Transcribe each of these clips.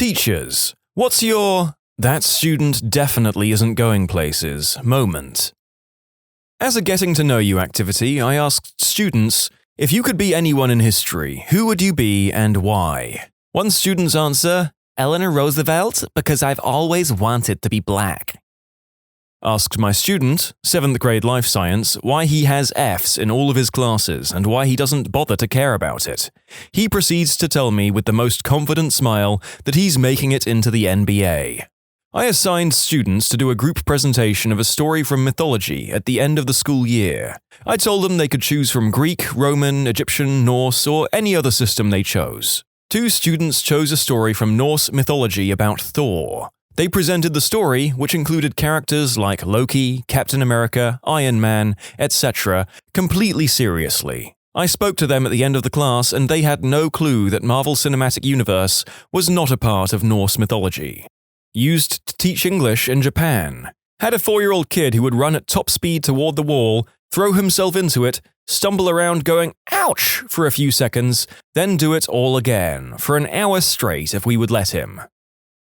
Teachers, what's your "that student definitely isn't going places" moment? As a getting to know you activity, I asked students, if you could be anyone in history, who would you be and why? One student's answer, Eleanor Roosevelt, because I've always wanted to be black. Asked my student, 7th grade life science, why he has Fs in all of his classes and why he doesn't bother to care about it. He proceeds to tell me with the most confident smile that he's making it into the NBA. I assigned students to do a group presentation of a story from mythology at the end of the school year. I told them they could choose from Greek, Roman, Egyptian, Norse, or any other system they chose. 2 students chose a story from Norse mythology about Thor. They presented the story, which included characters like Loki, Captain America, Iron Man, etc., completely seriously. I spoke to them at the end of the class and they had no clue that Marvel Cinematic Universe was not a part of Norse mythology. Used to teach English in Japan. Had a 4-year-old kid who would run at top speed toward the wall, throw himself into it, stumble around going, ouch, for a few seconds, then do it all again, for an hour straight if we would let him.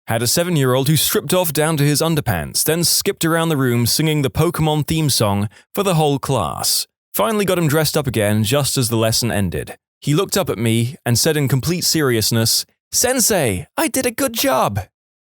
Had a 7-year-old who stripped off down to his underpants, then skipped around the room singing the Pokemon theme song for the whole class. Finally got him dressed up again just as the lesson ended. He looked up at me and said in complete seriousness, "Sensei, I did a good job."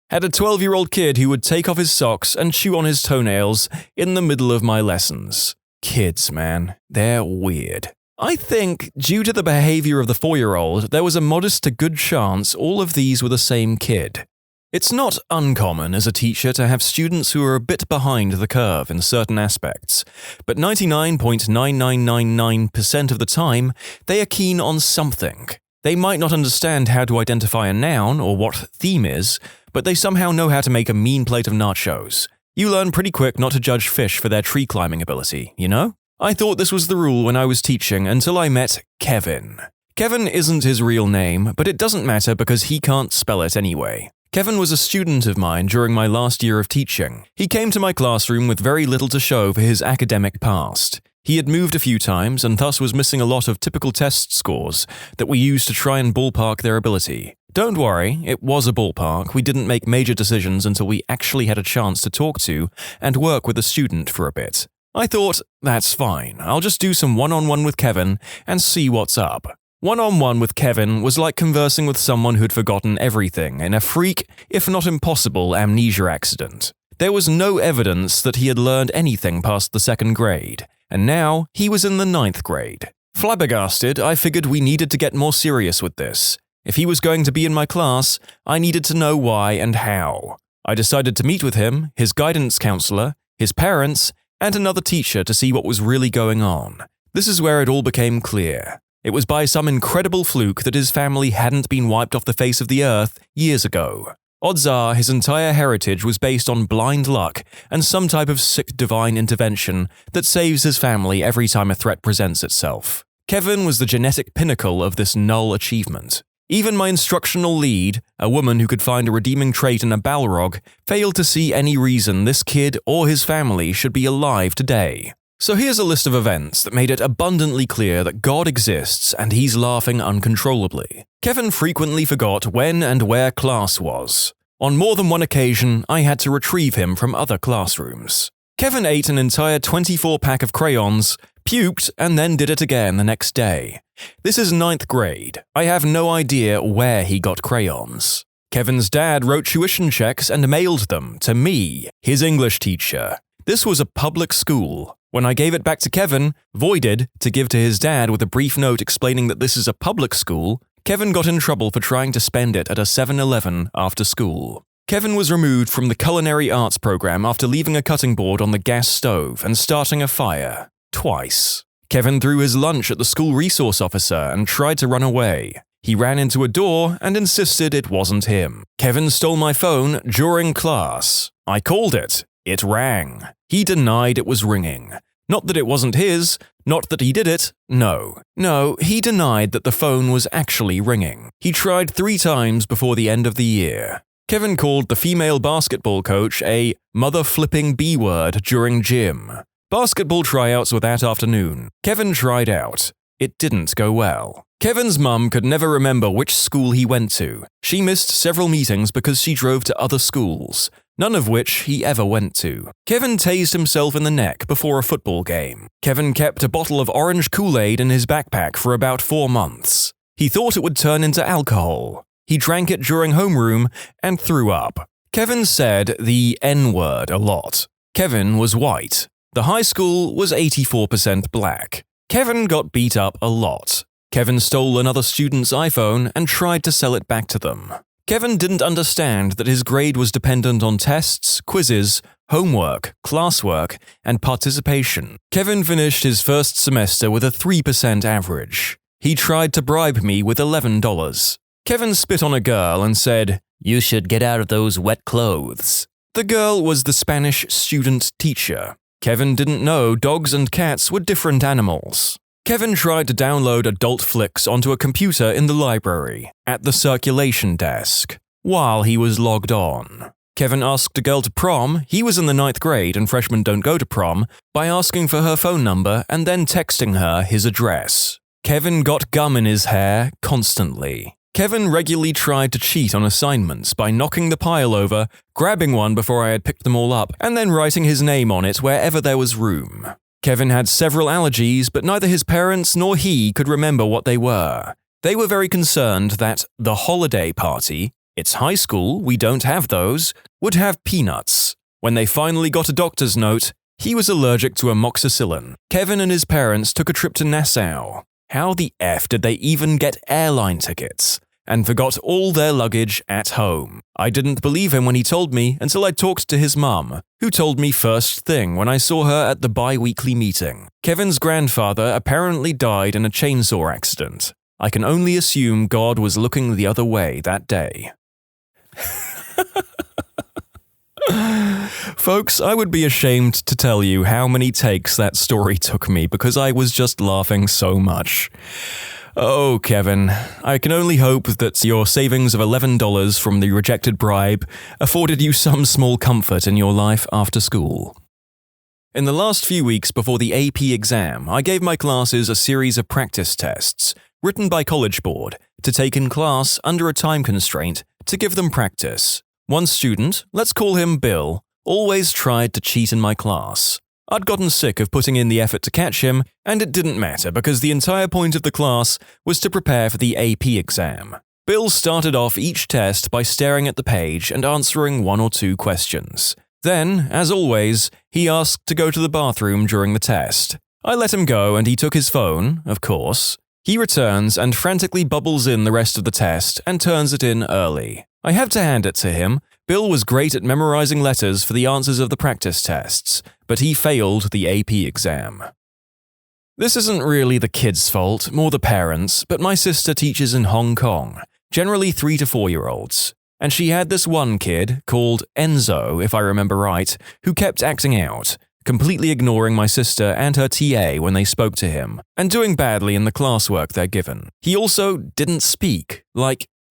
Had a 12-year-old kid who would take off his socks and chew on his toenails in the middle of my lessons. Kids, man, they're weird. I think, due to the behavior of the 4-year-old, there was a modest to good chance all of these were the same kid. It's not uncommon as a teacher to have students who are a bit behind the curve in certain aspects, but 99.9999% of the time, they are keen on something. They might not understand how to identify a noun or what theme is, but they somehow know how to make a mean plate of nachos. You learn pretty quick not to judge fish for their tree climbing ability, you know? I thought this was the rule when I was teaching until I met Kevin. Kevin isn't his real name, but it doesn't matter because he can't spell it anyway. Kevin was a student of mine during my last year of teaching. He came to my classroom with very little to show for his academic past. He had moved a few times and thus was missing a lot of typical test scores that we used to try and ballpark their ability. Don't worry, it was a ballpark. We didn't make major decisions until we actually had a chance to talk to and work with a student for a bit. I thought, that's fine, I'll just do some one-on-one with Kevin and see what's up. One-on-one with Kevin was like conversing with someone who'd forgotten everything in a freak, if not impossible, amnesia accident. There was no evidence that he had learned anything past the 2nd grade, and now he was in the 9th grade. Flabbergasted, I figured we needed to get more serious with this. If he was going to be in my class, I needed to know why and how. I decided to meet with him, his guidance counselor, his parents, and another teacher to see what was really going on. This is where it all became clear. It was by some incredible fluke that his family hadn't been wiped off the face of the earth years ago. Odds are his entire heritage was based on blind luck and some type of sick divine intervention that saves his family every time a threat presents itself. Kevin was the genetic pinnacle of this null achievement. Even my instructional lead, a woman who could find a redeeming trait in a Balrog, failed to see any reason this kid or his family should be alive today. So here's a list of events that made it abundantly clear that God exists and he's laughing uncontrollably. Kevin frequently forgot when and where class was. On more than one occasion, I had to retrieve him from other classrooms. Kevin ate an entire 24-pack of crayons, puked, and then did it again the next day. This is 9th grade. I have no idea where he got crayons. Kevin's dad wrote tuition checks and mailed them to me, his English teacher. This was a public school. When I gave it back to Kevin, voided, to give to his dad with a brief note explaining that this is a public school, Kevin got in trouble for trying to spend it at a 7-Eleven after school. Kevin was removed from the culinary arts program after leaving a cutting board on the gas stove and starting a fire. Twice. Kevin threw his lunch at the school resource officer and tried to run away. He ran into a door and insisted it wasn't him. Kevin stole my phone during class. I called it. It rang. He denied it was ringing. Not that it wasn't his, not that he did it, no. No, he denied that the phone was actually ringing. He tried 3 times before the end of the year. Kevin called the female basketball coach a mother-flipping B-word during gym. Basketball tryouts were that afternoon. Kevin tried out. it didn't go well. Kevin's mum could never remember which school he went to. She missed several meetings because she drove to other schools, none of which he ever went to. Kevin tased himself in the neck before a football game. Kevin kept a bottle of orange Kool-Aid in his backpack for about 4 months. He thought it would turn into alcohol. He drank it during homeroom and threw up. Kevin said the N-word a lot. Kevin was white. The high school was 84% black. Kevin got beat up a lot. Kevin stole another student's iPhone and tried to sell it back to them. Kevin didn't understand that his grade was dependent on tests, quizzes, homework, classwork, and participation. Kevin finished his first semester with a 3% average. He tried to bribe me with $11. Kevin spit on a girl and said, "You should get out of those wet clothes." The girl was the Spanish student teacher. Kevin didn't know dogs and cats were different animals. Kevin tried to download adult flicks onto a computer in the library, at the circulation desk, while he was logged on. Kevin asked a girl to prom, he was in the 9th grade and freshmen don't go to prom, by asking for her phone number and then texting her his address. Kevin got gum in his hair constantly. Kevin regularly tried to cheat on assignments by knocking the pile over, grabbing one before I had picked them all up, and then writing his name on it wherever there was room. Kevin had several allergies, but neither his parents nor he could remember what they were. They were very concerned that the holiday party, it's high school, we don't have those, would have peanuts. When they finally got a doctor's note, he was allergic to amoxicillin. Kevin and his parents took a trip to Nassau. How the F did they even get airline tickets? And forgot all their luggage at home. I didn't believe him when he told me until I talked to his mum, who told me first thing when I saw her at the bi-weekly meeting. Kevin's grandfather apparently died in a chainsaw accident. I can only assume God was looking the other way that day. Folks, I would be ashamed to tell you how many takes that story took me because I was just laughing so much. Oh, Kevin, I can only hope that your savings of $11 from the rejected bribe afforded you some small comfort in your life after school. In the last few weeks before the AP exam, I gave my classes a series of practice tests, written by College Board, to take in class under a time constraint to give them practice. One student, let's call him Bill, always tried to cheat in my class. I'd gotten sick of putting in the effort to catch him, and it didn't matter because the entire point of the class was to prepare for the AP exam. Bill started off each test by staring at the page and answering 1 or 2 questions. Then, as always, he asked to go to the bathroom during the test. I let him go and he took his phone, of course. He returns and frantically bubbles in the rest of the test and turns it in early. I have to hand it to him. Bill was great at memorizing letters for the answers of the practice tests, but he failed the AP exam. This isn't really the kids' fault, more the parents', but my sister teaches in Hong Kong, generally 3 to 4-year-olds. And she had this one kid, called Enzo, if I remember right, who kept acting out, completely ignoring my sister and her TA when they spoke to him, and doing badly in the classwork they're given. He also didn't speak,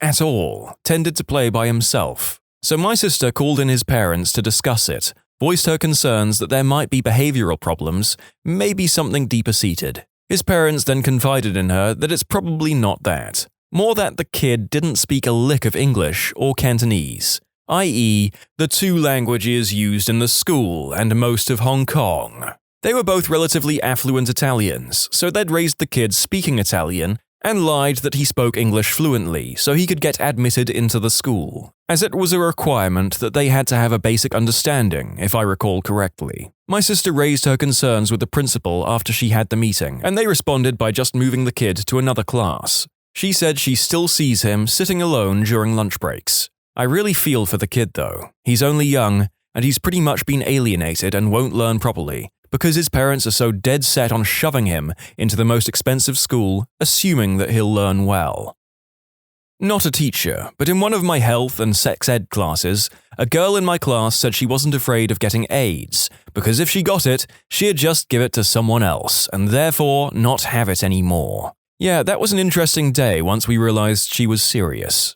at all, tended to play by himself. So my sister called in his parents to discuss it, voiced her concerns that there might be behavioral problems, maybe something deeper seated. His parents then confided in her that it's probably not that. More that the kid didn't speak a lick of English or Cantonese, i.e., the 2 languages used in the school and most of Hong Kong. They were both relatively affluent Italians, so they'd raised the kid speaking Italian and lied that he spoke English fluently so he could get admitted into the school, as it was a requirement that they had to have a basic understanding, if I recall correctly. My sister raised her concerns with the principal after she had the meeting, and they responded by just moving the kid to another class. She said she still sees him sitting alone during lunch breaks. I really feel for the kid though. He's only young, and he's pretty much been alienated and won't learn properly, because his parents are so dead set on shoving him into the most expensive school, assuming that he'll learn well. Not a teacher, but in one of my health and sex ed classes, a girl in my class said she wasn't afraid of getting AIDS, because if she got it, she'd just give it to someone else, and therefore not have it anymore. Yeah, that was an interesting day once we realized she was serious.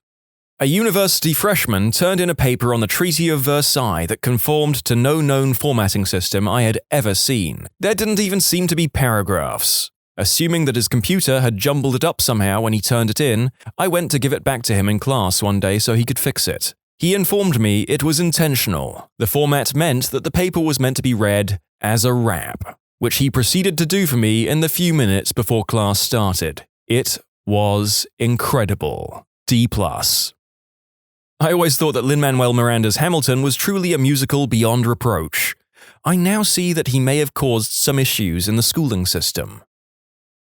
A university freshman turned in a paper on the Treaty of Versailles that conformed to no known formatting system I had ever seen. There didn't even seem to be paragraphs. Assuming that his computer had jumbled it up somehow when he turned it in, I went to give it back to him in class one day so he could fix it. He informed me it was intentional. The format meant that the paper was meant to be read as a rap, which he proceeded to do for me in the few minutes before class started. It was incredible. D+. I always thought that Lin-Manuel Miranda's Hamilton was truly a musical beyond reproach. I now see that he may have caused some issues in the schooling system.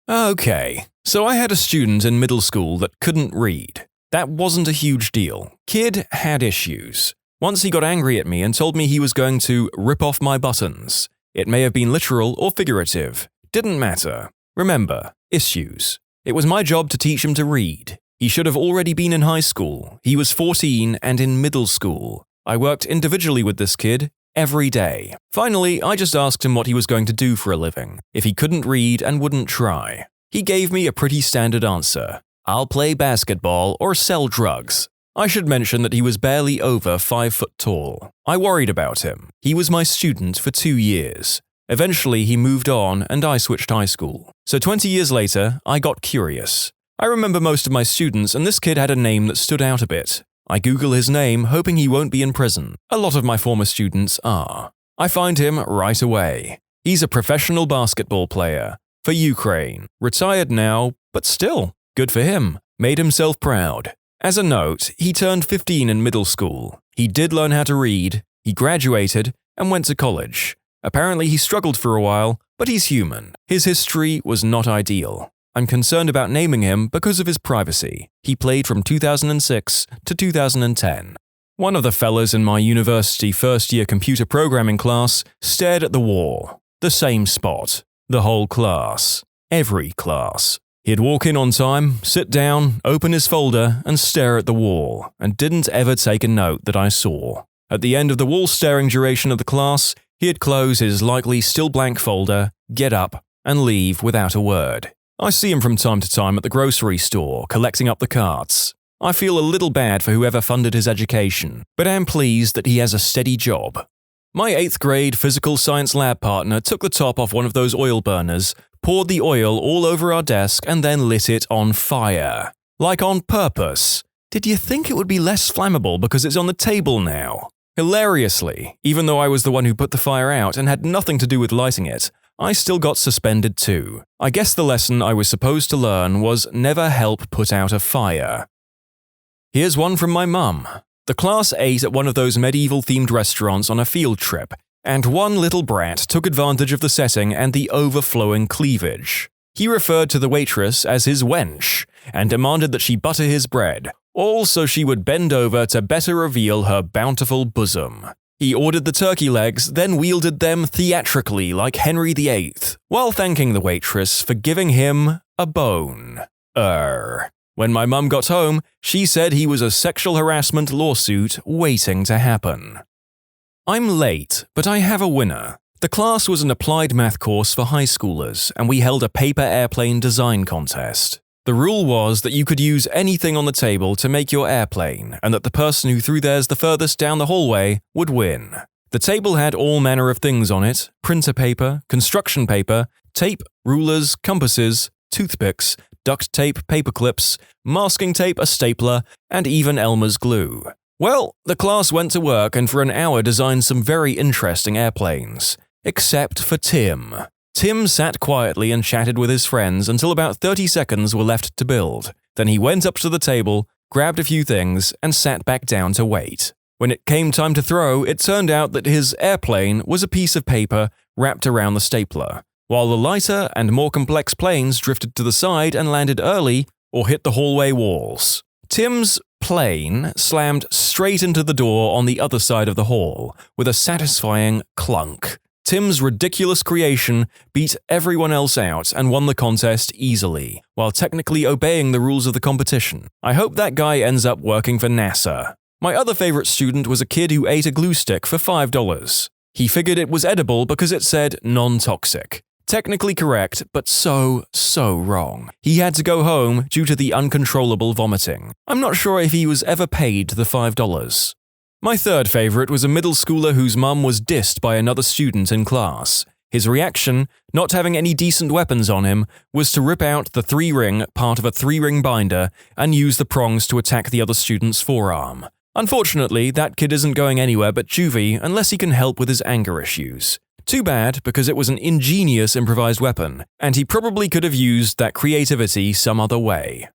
Okay, so I had a student in middle school that couldn't read. That wasn't a huge deal. Kid had issues. Once he got angry at me and told me he was going to rip off my buttons. It may have been literal or figurative. Didn't matter. Remember, issues. It was my job to teach him to read. He should have already been in high school. He was 14 and in middle school. I worked individually with this kid every day. Finally, I just asked him what he was going to do for a living, if he couldn't read and wouldn't try. He gave me a pretty standard answer. I'll play basketball or sell drugs. I should mention that he was barely over 5 foot tall. I worried about him. He was my student for 2 years. Eventually, he moved on and I switched high school. So 20 years later, I got curious. I remember most of my students, and this kid had a name that stood out a bit. I Google his name, hoping he won't be in prison. A lot of my former students are. I find him right away. He's a professional basketball player. For Ukraine. Retired now, but still, good for him. Made himself proud. As a note, he turned 15 in middle school. He did learn how to read, he graduated, and went to college. Apparently he struggled for a while, but he's human. His history was not ideal. I'm concerned about naming him because of his privacy. He played from 2006 to 2010. One of the fellas in my university first-year computer programming class stared at the wall. The same spot. The whole class. Every class. He'd walk in on time, sit down, open his folder, and stare at the wall, and didn't ever take a note that I saw. At the end of the wall-staring duration of the class, he'd close his likely still blank folder, get up, and leave without a word. I see him from time to time at the grocery store, collecting up the carts. I feel a little bad for whoever funded his education, but am pleased that he has a steady job. My 8th grade physical science lab partner took the top off one of those oil burners, poured the oil all over our desk, and then lit it on fire. Like on purpose. Did you think it would be less flammable because it's on the table now? Hilariously, even though I was the one who put the fire out and had nothing to do with lighting it, I still got suspended too. I guess the lesson I was supposed to learn was never help put out a fire. Here's one from my mum. The class ate at one of those medieval-themed restaurants on a field trip, and one little brat took advantage of the setting and the overflowing cleavage. He referred to the waitress as his wench, and demanded that she butter his bread, all so she would bend over to better reveal her bountiful bosom. He ordered the turkey legs, then wielded them theatrically like Henry VIII, while thanking the waitress for giving him a bone. When my mum got home, she said he was a sexual harassment lawsuit waiting to happen. I'm late, but I have a winner. The class was an applied math course for high schoolers, and we held a paper airplane design contest. The rule was that you could use anything on the table to make your airplane, and that the person who threw theirs the furthest down the hallway would win. The table had all manner of things on it: printer paper, construction paper, tape, rulers, compasses, toothpicks, duct tape, paper clips, masking tape, a stapler, and even Elmer's glue. Well, the class went to work and for an hour designed some very interesting airplanes. Except for Tim. Tim sat quietly and chatted with his friends until about 30 seconds were left to build. Then he went up to the table, grabbed a few things, and sat back down to wait. When it came time to throw, it turned out that his airplane was a piece of paper wrapped around the stapler, while the lighter and more complex planes drifted to the side and landed early or hit the hallway walls. Tim's plane slammed straight into the door on the other side of the hall, with a satisfying clunk. Tim's ridiculous creation beat everyone else out and won the contest easily, while technically obeying the rules of the competition. I hope that guy ends up working for NASA. My other favorite student was a kid who ate a glue stick for $5. He figured it was edible because it said non-toxic. Technically correct, but so wrong. He had to go home due to the uncontrollable vomiting. I'm not sure if he was ever paid the $5. My third favorite was a middle schooler whose mum was dissed by another student in class. His reaction, not having any decent weapons on him, was to rip out the 3-ring part of a 3-ring binder and use the prongs to attack the other student's forearm. Unfortunately, that kid isn't going anywhere but juvie unless he can help with his anger issues. Too bad, because it was an ingenious improvised weapon, and he probably could have used that creativity some other way.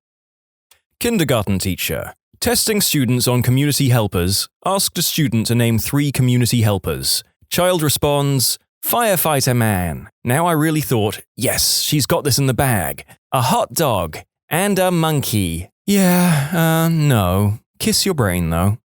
Kindergarten teacher. Testing students on community helpers, asked a student to name 3 community helpers. Child responds, "Firefighter man." Now I really thought, yes, she's got this in the bag. A hot dog. And a monkey. Yeah, no. Kiss your brain, though.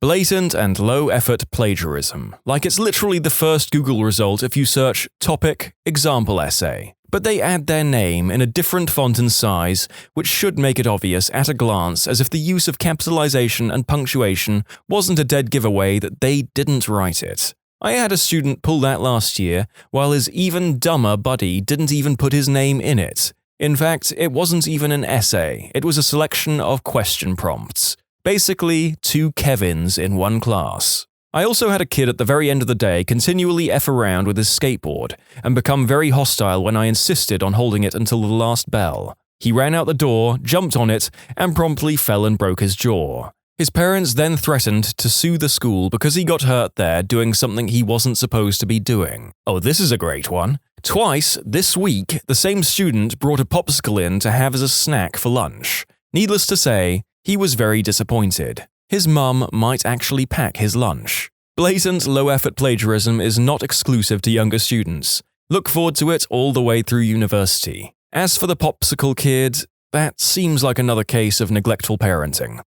Blatant and low-effort plagiarism. Like it's literally the first Google result if you search topic, example essay. But they add their name in a different font and size, which should make it obvious at a glance, as if the use of capitalization and punctuation wasn't a dead giveaway that they didn't write it. I had a student pull that last year, while his even dumber buddy didn't even put his name in it. In fact, it wasn't even an essay, it was a selection of question prompts. Basically, 2 Kevins in one class. I also had a kid at the very end of the day continually F around with his skateboard and become very hostile when I insisted on holding it until the last bell. He ran out the door, jumped on it, and promptly fell and broke his jaw. His parents then threatened to sue the school because he got hurt there doing something he wasn't supposed to be doing. Oh, this is a great one. Twice this week, the same student brought a popsicle in to have as a snack for lunch. Needless to say, he was very disappointed. His mum might actually pack his lunch. Blatant, low-effort plagiarism is not exclusive to younger students. Look forward to it all the way through university. As for the popsicle kid, that seems like another case of neglectful parenting.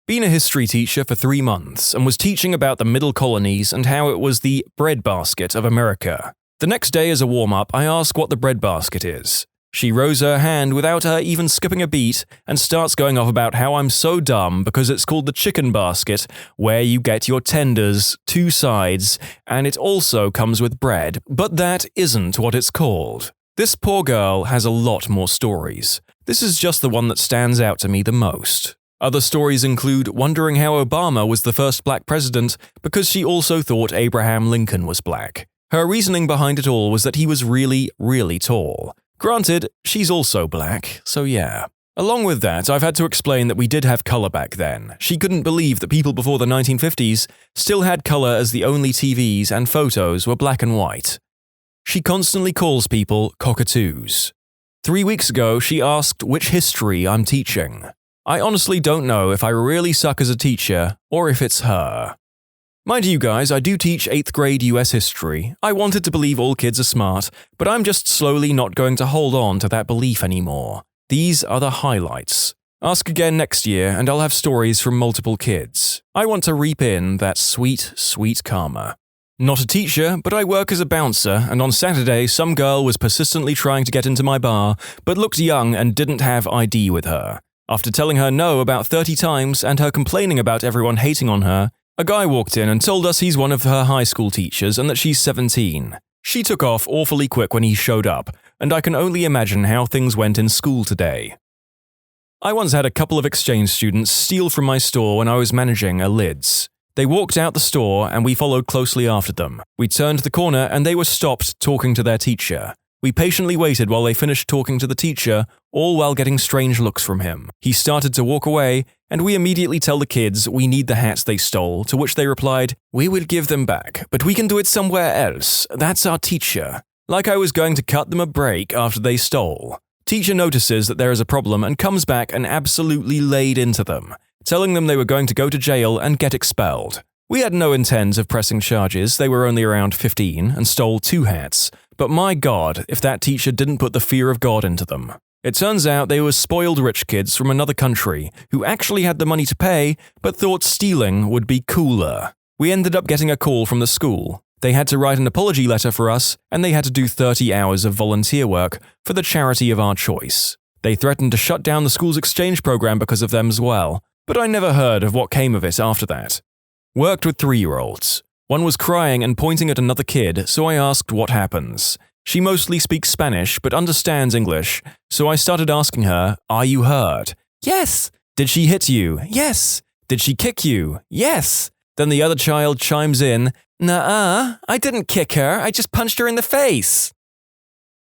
Been a history teacher for 3 months and was teaching about the Middle Colonies and how it was the breadbasket of America. The next day as a warm-up, I ask what the breadbasket is. She rose her hand without her even skipping a beat and starts going off about how I'm so dumb because it's called the chicken basket, where you get your tenders, 2 sides, and it also comes with bread, but that isn't what it's called. This poor girl has a lot more stories. This is just the one that stands out to me the most. Other stories include wondering how Obama was the first black president because she also thought Abraham Lincoln was black. Her reasoning behind it all was that he was really, really tall. Granted, she's also black, so yeah. Along with that, I've had to explain that we did have color back then. She couldn't believe that people before the 1950s still had color as the only TVs and photos were black and white. She constantly calls people cockatoos. 3 weeks ago, she asked which history I'm teaching. I honestly don't know if I really suck as a teacher or if it's her. Mind you guys, I do teach 8th grade US history. I wanted to believe all kids are smart, but I'm just slowly not going to hold on to that belief anymore. These are the highlights. Ask again next year and I'll have stories from multiple kids. I want to reap in that sweet, sweet karma. Not a teacher, but I work as a bouncer, and on Saturday some girl was persistently trying to get into my bar, but looked young and didn't have ID with her. After telling her no about 30 times and her complaining about everyone hating on her, a guy walked in and told us he's one of her high school teachers and that she's 17. She took off awfully quick when he showed up, and I can only imagine how things went in school today. I once had a couple of exchange students steal from my store when I was managing a Lids. They walked out the store and we followed closely after them. We turned the corner and they were stopped talking to their teacher. We patiently waited while they finished talking to the teacher, all while getting strange looks from him. He started to walk away, and we immediately tell the kids we need the hats they stole, to which they replied, "We will give them back, but we can do it somewhere else. That's our teacher." Like I was going to cut them a break after they stole. Teacher notices that there is a problem and comes back and absolutely laid into them, telling them they were going to go to jail and get expelled. We had no intent of pressing charges, they were only around 15 and stole 2 hats, but my God, if that teacher didn't put the fear of God into them. It turns out they were spoiled rich kids from another country who actually had the money to pay, but thought stealing would be cooler. We ended up getting a call from the school. They had to write an apology letter for us, and they had to do 30 hours of volunteer work for the charity of our choice. They threatened to shut down the school's exchange program because of them as well, but I never heard of what came of it after that. Worked with 3-year-olds. One was crying and pointing at another kid, so I asked what happens. She mostly speaks Spanish but understands English, so I started asking her, "Are you hurt?" "Yes." "Did she hit you?" "Yes." "Did she kick you?" "Yes." Then the other child chimes in, "Nuh-uh, I didn't kick her, I just punched her in the face."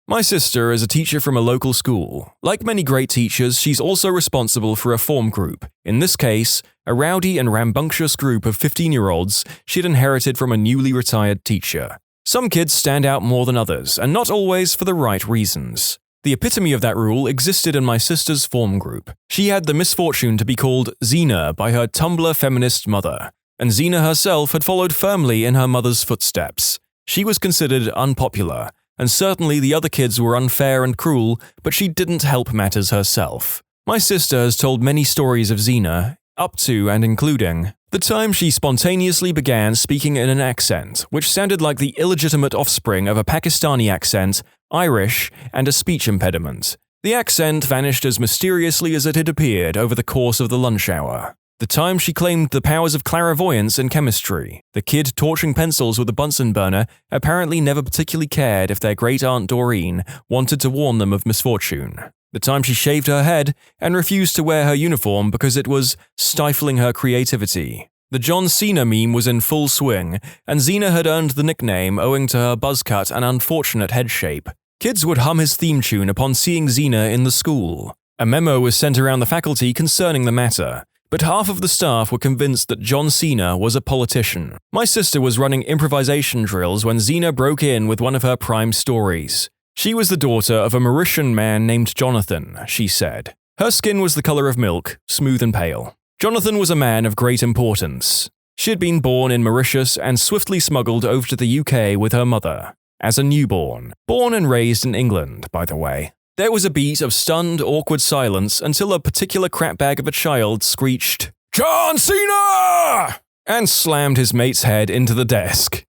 My sister is a teacher from a local school. Like many great teachers, she's also responsible for a form group. In this case, a rowdy and rambunctious group of 15-year-olds she'd inherited from a newly retired teacher. Some kids stand out more than others, and not always for the right reasons. The epitome of that rule existed in my sister's form group. She had the misfortune to be called Xena by her Tumblr feminist mother, and Xena herself had followed firmly in her mother's footsteps. She was considered unpopular, and certainly the other kids were unfair and cruel, but she didn't help matters herself. My sister has told many stories of Xena, up to and including the time she spontaneously began speaking in an accent, which sounded like the illegitimate offspring of a Pakistani accent, Irish, and a speech impediment. The accent vanished as mysteriously as it had appeared over the course of the lunch hour. The time she claimed the powers of clairvoyance in chemistry. The kid torching pencils with a Bunsen burner apparently never particularly cared if their great-aunt Doreen wanted to warn them of misfortune. The time she shaved her head and refused to wear her uniform because it was stifling her creativity. The John Cena meme was in full swing, and Xena had earned the nickname owing to her buzz cut and unfortunate head shape. Kids would hum his theme tune upon seeing Xena in the school. A memo was sent around the faculty concerning the matter, but half of the staff were convinced that John Cena was a politician. My sister was running improvisation drills when Xena broke in with one of her prime stories. She was the daughter of a Mauritian man named Jonathan, she said. Her skin was the color of milk, smooth and pale. Jonathan was a man of great importance. She had been born in Mauritius and swiftly smuggled over to the UK with her mother, as a newborn. Born and raised in England, by the way. There was a beat of stunned, awkward silence until a particular crapbag of a child screeched, "John Cena!" and slammed his mate's head into the desk.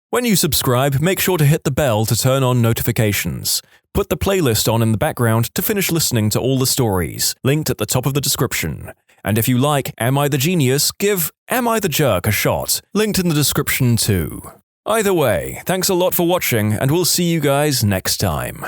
When you subscribe, make sure to hit the bell to turn on notifications. Put the playlist on in the background to finish listening to all the stories, linked at the top of the description. And if you like Am I the Genius, give Am I the Jerk a shot, linked in the description too. Either way, thanks a lot for watching, and we'll see you guys next time.